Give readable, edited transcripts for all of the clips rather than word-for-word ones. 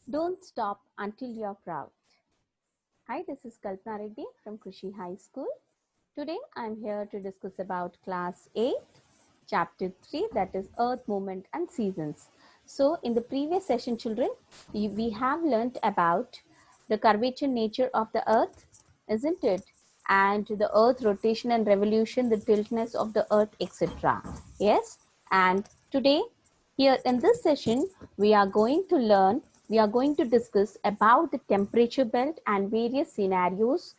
Don't stop until you're proud. Hi, this is Kalpana Reddy from Krishi High School. Today I'm here to discuss about class 8, chapter 3, that is Earth Movement and Seasons. So in the previous session, children, we have learnt about the curvature nature of the earth, isn't it? And the earth rotation and revolution, the tiltness of the earth, etc. Yes, and today here in this session, we are going to discuss about the temperature belt and various scenarios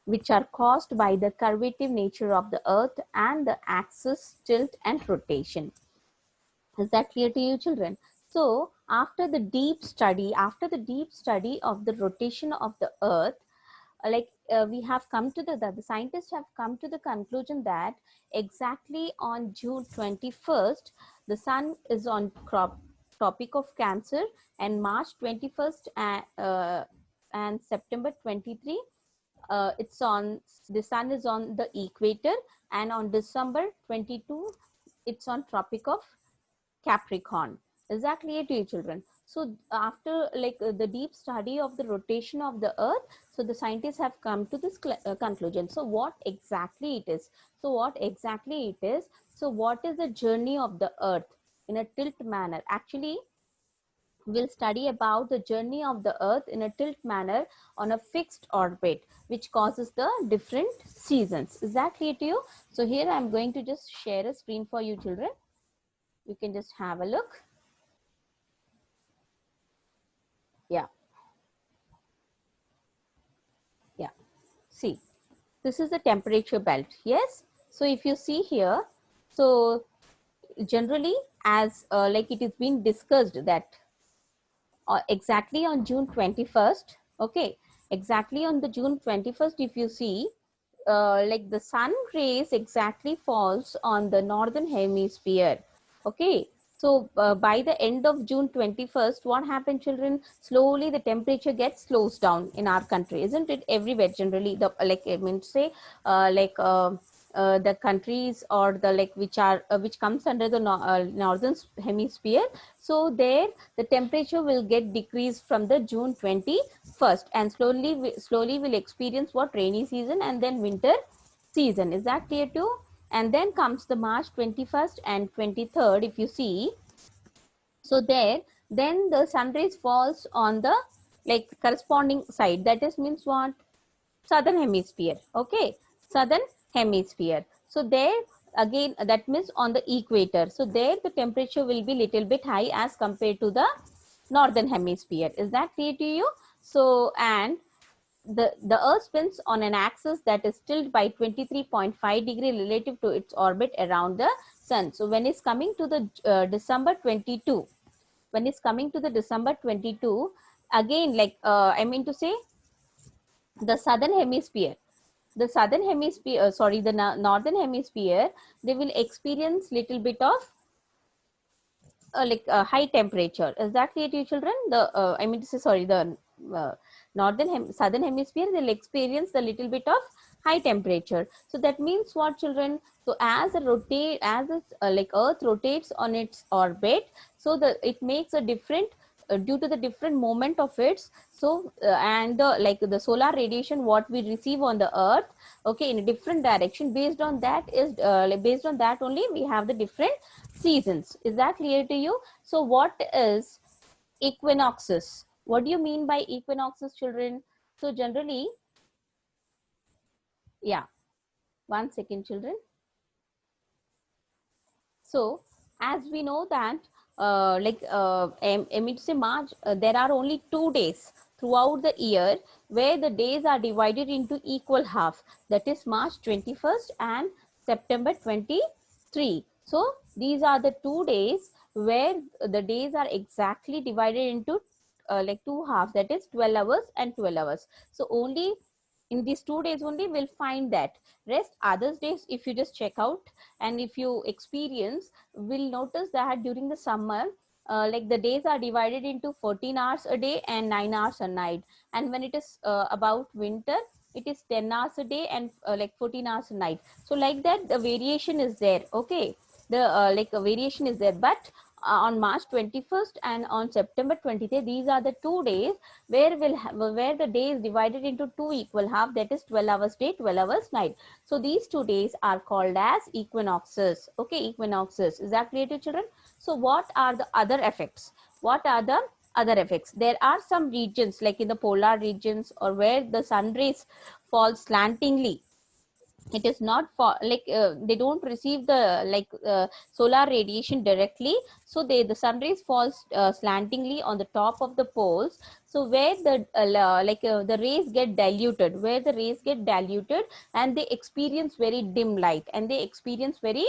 which are caused by the curvative nature of the earth and the axis tilt and rotation. Is that clear to you, children? So after the deep study of the rotation of the earth, we have come to the scientists have come to the conclusion that exactly on June 21st, the sun is on Tropic of Cancer, and March 21st and September 23, the sun is on the equator, and on December 22, it's on Tropic of Capricorn. Is that clear to you, children? So after the deep study of the rotation of the earth, so the scientists have come to this conclusion. So what exactly it is? What is the journey of the earth in a tilt manner? Actually, we'll study about the journey of the earth in a tilt manner on a fixed orbit, which causes the different seasons. Is that clear to you? So here I'm going to just share a screen for you, children. You can just have a look. Yeah. See, this is the temperature belt. Yes. So if you see here, so generally as like it is being discussed that exactly on June 21st, okay, exactly on the June 21st, if you see, like the sun rays exactly falls on the northern hemisphere. Okay, so by the end of June 21st, what happened, children? Slowly the temperature gets slows down in our country, isn't it? Everywhere generally, the like I mean to say, the countries or the which comes under the northern hemisphere. So there the temperature will get decreased from the June 21st, and slowly will experience what rainy season and then winter season. Is that clear too? And then comes the March 21st and 23rd, if you see. So there, then the sun rays falls on the like corresponding side. That is means what? Southern hemisphere. Okay, southern hemisphere. So there again, that means on the equator. So there the temperature will be little bit high as compared to the northern hemisphere. Is that clear to you? So, and the earth spins on an axis that is tilted by 23.5 degree relative to its orbit around the sun. So when it's coming to the December 22, when it's coming to the December 22, again, I mean to say, the southern hemisphere, the northern hemisphere, they will experience little bit of high temperature. Is that clear to you, children? I mean to say, sorry, the southern hemisphere, they'll experience the little bit of high temperature. So that means what, children? So as earth rotates on its orbit, so it makes a different due to the different moment of its, so and the solar radiation what we receive on the earth, okay, in a different direction, based on that based on that only we have the different seasons. Is that clear to you? So what is equinoxes? What do you mean by equinoxes, children? So generally, yeah, 1 second, children. So as we know that I mean to say March, there are only 2 days throughout the year where the days are divided into equal half. That is March 21st and September 23. So these are the 2 days where the days are exactly divided into like two halves, that is 12 hours and 12 hours. So only in these 2 days only we'll find that. Rest others days, if you just check out and if you experience, will notice that during the summer, like the days are divided into 14 hours a day and 9 hours a night. And when it is about winter, it is 10 hours a day and 14 hours a night. So like that the variation is there. Okay, the a variation is there. But on March 21st and on September 23rd. These are the 2 days where where the day is divided into 2 equal half, that is 12 hours day, 12 hours night. So these 2 days are called as equinoxes. Okay, equinoxes. Is that clear to children? So what are the other effects? What are the other effects? There are some regions like in the polar regions or where the sun rays fall slantingly. It is not for like they don't receive the solar radiation directly, so the sun rays falls slantingly on the top of the poles. So where the rays get diluted, where the rays get diluted and they experience very dim light, and they experience very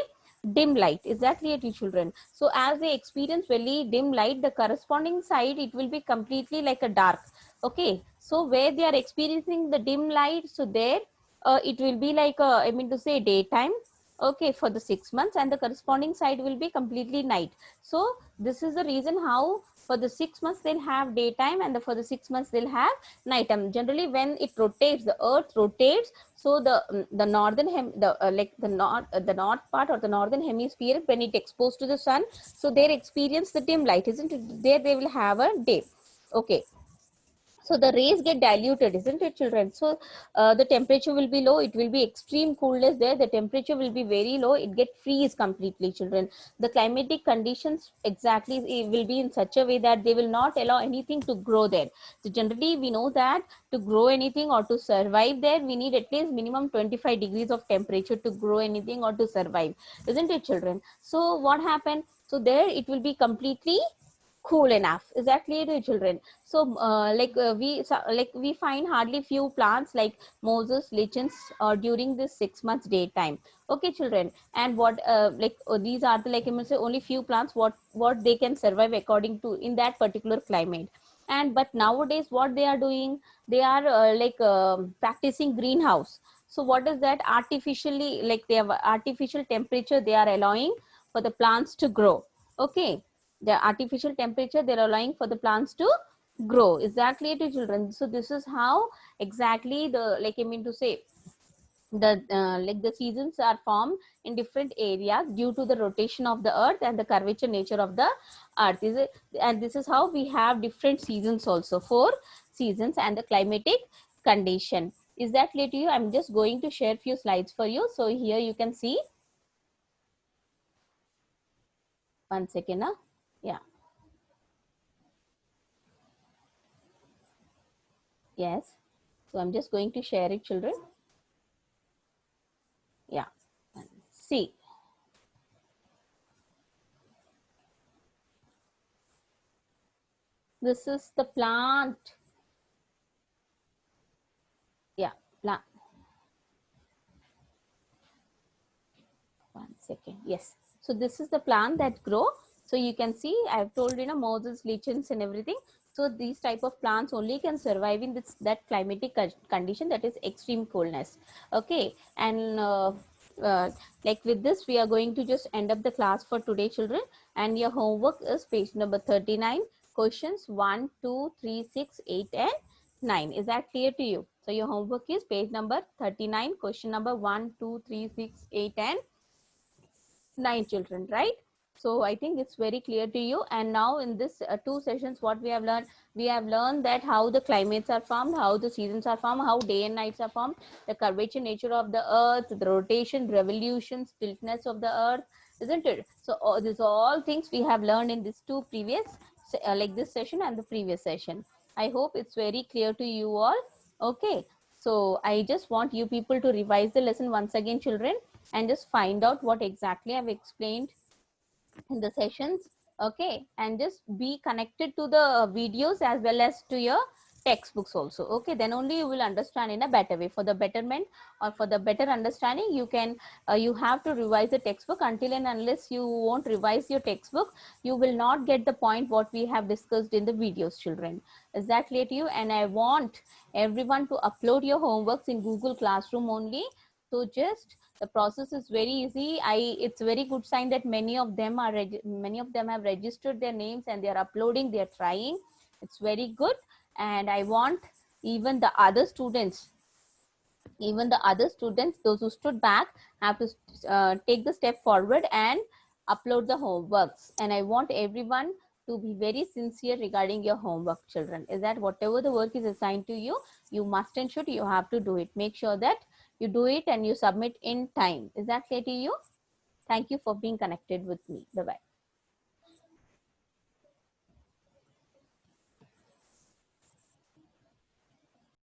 dim light. Is that clear to children? So as they experience very dim light, the corresponding side, it will be completely like a dark. Okay, so where they are experiencing the dim light, so there it will be like I mean to say daytime, okay, for the 6 months, and the corresponding side will be completely night. So this is the reason how for the 6 months they'll have daytime, and for the 6 months they'll have nighttime. Generally when it rotates, the earth rotates, so the northern the north part or the northern hemisphere, when it exposed to the sun, so they experience the dim light, isn't it? There they will have a day. Okay, so the rays get diluted, isn't it children? So the temperature will be low, it will be extreme coolness there, the temperature will be very low, it get freeze completely children. The climatic conditions exactly will be in such a way that they will not allow anything to grow there. So generally we know that to grow anything or to survive there, we need at least minimum 25 degrees of temperature to grow anything or to survive, isn't it children? So what happened? So there it will be completely cool enough. Is that clear to children? So we find hardly few plants like moses, lichens during this 6 months daytime. Okay children, and what these are the like I must say only few plants what they can survive according to in that particular climate. And but nowadays what they are doing, they are practicing greenhouse. So what is that? Artificially, like they have artificial temperature they are allowing for the plants to grow. Okay, the artificial temperature they're allowing for the plants to grow. Is that clear to children? So this is how exactly the like I mean to say the seasons are formed in different areas due to the rotation of the earth and the curvature nature of the earth. Is it? And this is how we have different seasons also, 4 seasons, and the climatic condition. Is that clear to you? I'm just going to share few slides for you. So here you can see, one second now. Yeah. Yes. So I'm just going to share it, children. Yeah. See, this is the plant. Yeah, plant. One second. Yes. So this is the plant that grow. So you can see, I've told you know moses, lichens, and everything. So these type of plants only can survive in this that climatic condition, that is extreme coolness. Okay, and uh, like with this, we are going to just end up the class for today, children. And your homework is page number 39, questions 1, 2, 3, 6, 8, and 9. Is that clear to you? So your homework is page number 39, question number 1, 2, 3, 6, 8, and 9 children, right? So I think it's very clear to you. And now in this 2 sessions, what we have learned that how the climates are formed, how the seasons are formed, how day and nights are formed, the curvature nature of the earth, the rotation, revolution, tiltness of the earth, isn't it? So these all things we have learned in these two previous like this session and the previous session. I hope it's very clear to you all. Okay, so I just want you people to revise the lesson once again, children, and just find out what exactly I've explained in the sessions. Okay, and just be connected to the videos as well as to your textbooks also. Okay, then only you will understand in a better way. For the betterment or for the better understanding, you can you have to revise the textbook. Until and unless you won't revise your textbook, you will not get the point what we have discussed in the videos, children. Is that clear to you? And I want everyone to upload your homeworks in Google Classroom only. So just the process is very easy. It's a very good sign that many of them have registered their names and they are uploading, they are trying. It's very good. And I want even the other students, those who stood back, have to take the step forward and upload the homeworks, and I want everyone to be very sincere regarding your homework, children. Is that whatever the work is assigned to you, you must and should, you have to do it. Make sure that you do it and you submit in time. Is that clear to you? Thank you for being connected with me. Bye-bye.